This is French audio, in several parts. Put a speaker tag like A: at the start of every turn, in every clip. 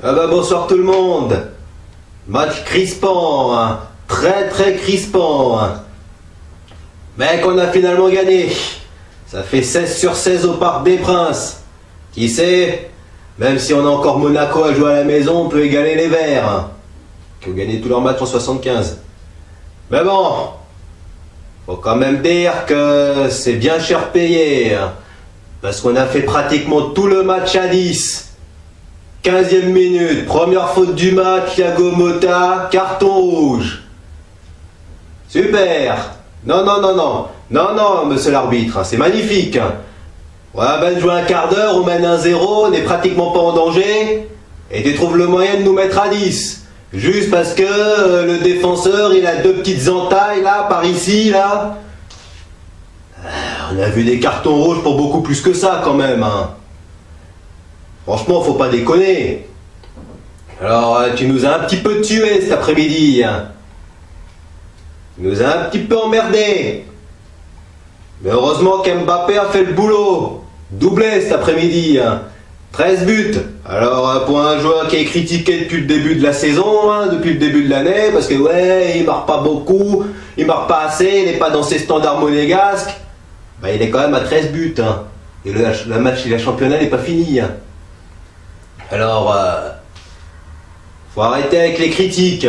A: Ah bah bonsoir tout le monde. Match crispant, hein. Très très crispant. Hein. Mais qu'on a finalement gagné. Ça fait 16/16 au Parc des Princes. Qui sait, même si on a encore Monaco à jouer à la maison, on peut égaler les Verts. Hein, qui ont gagné tous leurs matchs en 75. Mais bon, faut quand même dire que c'est bien cher payé. Hein, parce qu'on a fait pratiquement tout le match à 10. 15e minute, première faute du match, Thiago Motta, carton rouge. Super. Non, monsieur l'arbitre, hein, c'est magnifique. Hein. On va ben jouer un quart d'heure, on mène 1-0, on n'est pratiquement pas en danger, et tu trouves le moyen de nous mettre à 10. Juste parce que le défenseur, il a deux petites entailles, là, par ici, là. On a vu des cartons rouges pour beaucoup plus que ça, quand même, hein. Franchement, faut pas déconner. Alors, tu nous as un petit peu tués cet après-midi. Hein. Tu nous as un petit peu emmerdés. Mais heureusement qu'Mbappé a fait le boulot. Doublé cet après-midi. Hein. 13 buts. Alors, pour un joueur qui est critiqué depuis le début de la saison, hein, depuis le début de l'année, parce que ouais, il marque pas beaucoup, il marque pas assez, il n'est pas dans ses standards monégasques, bah, il est quand même à 13 buts. Hein. Et le match de la championnat n'est pas fini. Hein. Alors, faut arrêter avec les critiques.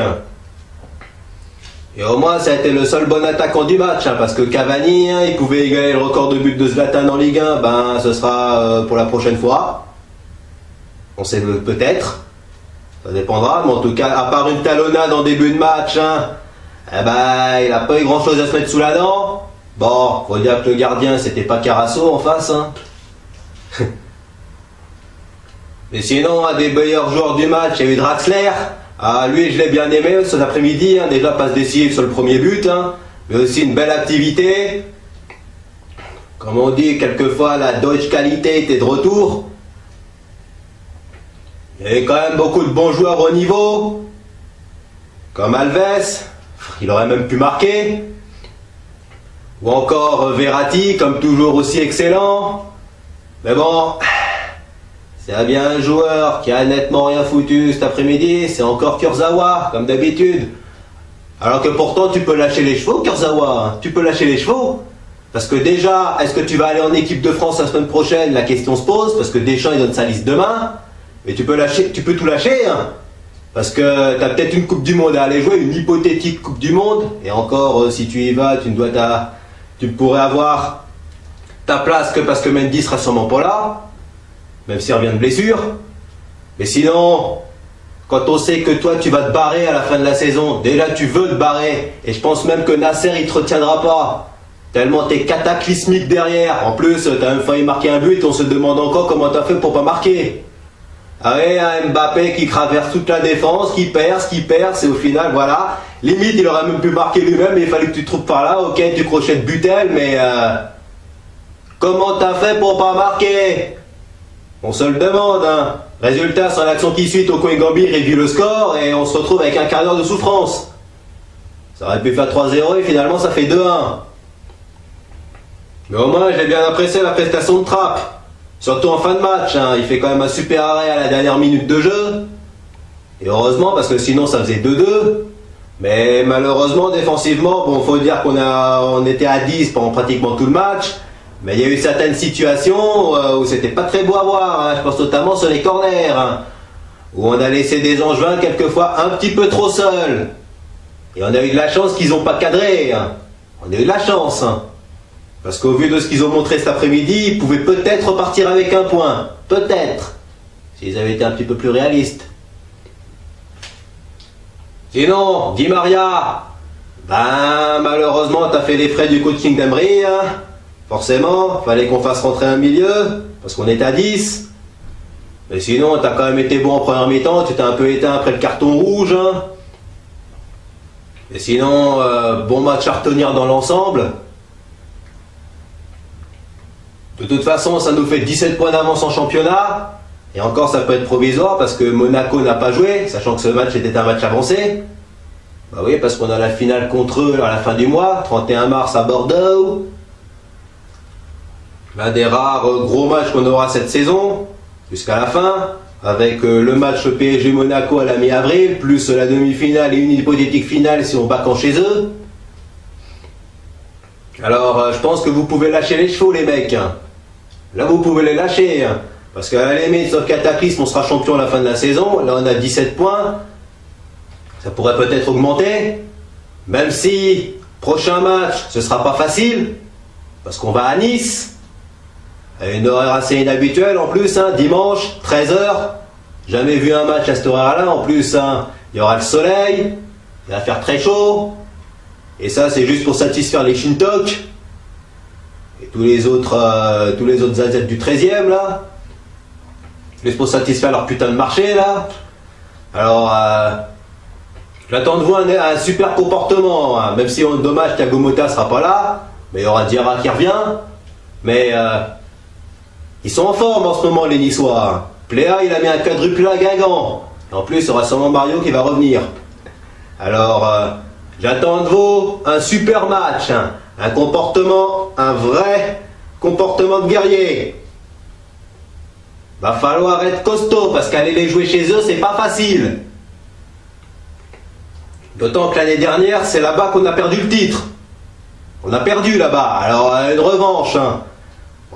A: Et au moins, ça a été le seul bon attaquant du match, hein, parce que Cavani, hein, il pouvait égaler le record de buts de Zlatan en Ligue 1, ben, ce sera pour la prochaine fois. On sait peut-être, ça dépendra, mais en tout cas, à part une talonnade en début de match, hein, eh ben, il n'a pas eu grand-chose à se mettre sous la dent. Bon, faut dire que le gardien, c'était pas Carasso en face, hein. Mais sinon, un des meilleurs joueurs du match, il y a eu Draxler. Ah, lui, je l'ai bien aimé cet après-midi. Hein, déjà, passe décisive sur le premier but. Hein, mais aussi une belle activité. Comme on dit, quelquefois, la Deutsche Qualité était de retour. Il y avait quand même beaucoup de bons joueurs au niveau. Comme Alves. Il aurait même pu marquer. Ou encore Verratti, comme toujours aussi excellent. Mais bon... C'est bien un joueur qui a nettement rien foutu cet après-midi, c'est encore Kurzawa, comme d'habitude. Alors que pourtant, tu peux lâcher les chevaux, Kurzawa. Hein. Tu peux lâcher les chevaux. Parce que déjà, est-ce que tu vas aller en équipe de France la semaine prochaine? La question se pose, parce que Deschamps, il donne sa liste demain. Mais tu peux tout lâcher. Hein. Parce que tu as peut-être une Coupe du Monde à aller jouer, une hypothétique Coupe du Monde. Et encore, si tu y vas, tu pourrais avoir ta place que parce que Mendy sera sûrement pas là. Même s'il revient de blessure. Mais sinon, quand on sait que toi tu vas te barrer à la fin de la saison, déjà tu veux te barrer, et je pense même que Nasser il te retiendra pas, tellement t'es cataclysmique derrière. En plus, t'as même failli marquer un but, on se demande encore comment t'as fait pour pas marquer. Ah ouais, un Mbappé qui traverse toute la défense, qui perce, et au final, voilà. Limite, il aurait même pu marquer lui-même, mais il fallait que tu te trouves par là, ok, tu crochettes Butel, mais comment t'as fait pour pas marquer? On se le demande, hein. Résultat, sur l'action qui suit, Toko Ekambi réduit le score et on se retrouve avec un quart d'heure de souffrance. Ça aurait pu faire 3-0 et finalement ça fait 2-1. Mais au moins, j'ai bien apprécié la prestation de Trapp. Surtout en fin de match, hein. Il fait quand même un super arrêt à la dernière minute de jeu. Et heureusement, parce que sinon ça faisait 2-2. Mais malheureusement, défensivement, bon, faut dire on était à 10 pendant pratiquement tout le match. Mais il y a eu certaines situations où c'était pas très beau à voir, hein. Je pense notamment sur les corners, hein, où on a laissé des Angevins quelquefois un petit peu trop seuls. Et on a eu de la chance qu'ils n'ont pas cadré. Hein. On a eu de la chance. Hein. Parce qu'au vu de ce qu'ils ont montré cet après-midi, ils pouvaient peut-être repartir avec un point. Peut-être. S'ils avaient été un petit peu plus réalistes. Sinon, Di Maria, ben malheureusement t'as fait les frais du coaching d'Emery, hein. Forcément, fallait qu'on fasse rentrer un milieu, parce qu'on est à 10. Mais sinon, t'as quand même été bon en première mi-temps, tu t'es un peu éteint après le carton rouge. Hein. Et sinon, bon match à retenir dans l'ensemble. De toute façon, ça nous fait 17 points d'avance en championnat. Et encore, ça peut être provisoire, parce que Monaco n'a pas joué, sachant que ce match était un match avancé. Bah oui, parce qu'on a la finale contre eux à la fin du mois, 31 mars à Bordeaux. L'un des rares gros matchs qu'on aura cette saison, jusqu'à la fin. avec le match PSG-Monaco à la mi-avril, plus la demi-finale et une hypothétique finale si on bat quand chez eux. Alors, je pense que vous pouvez lâcher les chevaux, les mecs. Là, vous pouvez les lâcher. Parce qu'à la limite, sauf cataclysme, on sera champion à la fin de la saison. Là, on a 17 points. Ça pourrait peut-être augmenter. Même si, prochain match, ce sera pas facile. Parce qu'on va à Nice. À une horaire assez inhabituelle en plus, dimanche, 13 h. Jamais vu un match à cette horaire-là. En plus, il y aura le soleil. Il va faire très chaud. Et ça, c'est juste pour satisfaire les Shintok. Et tous les autres AZ du 13e, là. Juste pour satisfaire leur putain de marché, là. Alors, j'attends de vous un super comportement. Même si, dommage, Thiago Motta sera pas là. Mais il y aura Diarra qui revient. Mais, ils sont en forme en ce moment, les Niçois. Pléa, il a mis un quadruple à Guingamp. Et en plus, il y aura sûrement Mario qui va revenir. Alors, j'attends de vous un super match. Un comportement, un vrai comportement de guerrier. Va falloir être costaud parce qu'aller les jouer chez eux, c'est pas facile. D'autant que l'année dernière, c'est là-bas qu'on a perdu le titre. On a perdu là-bas. Alors, une revanche.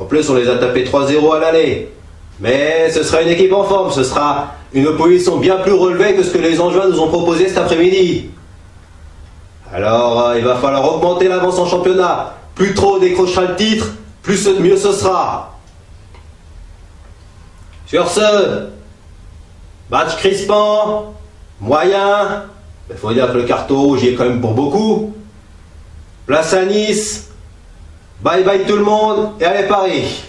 A: En plus, on les a tapés 3-0 à l'aller. Mais ce sera une équipe en forme. Ce sera une opposition bien plus relevée que ce que les Angevins nous ont proposé cet après-midi. Alors, il va falloir augmenter l'avance en championnat. Plus trop on décrochera le titre, mieux ce sera. Sur ce, match crispant, moyen. Il faut dire que le carton rouge y est quand même pour beaucoup. Place à Nice. Bye bye tout le monde et allez Paris.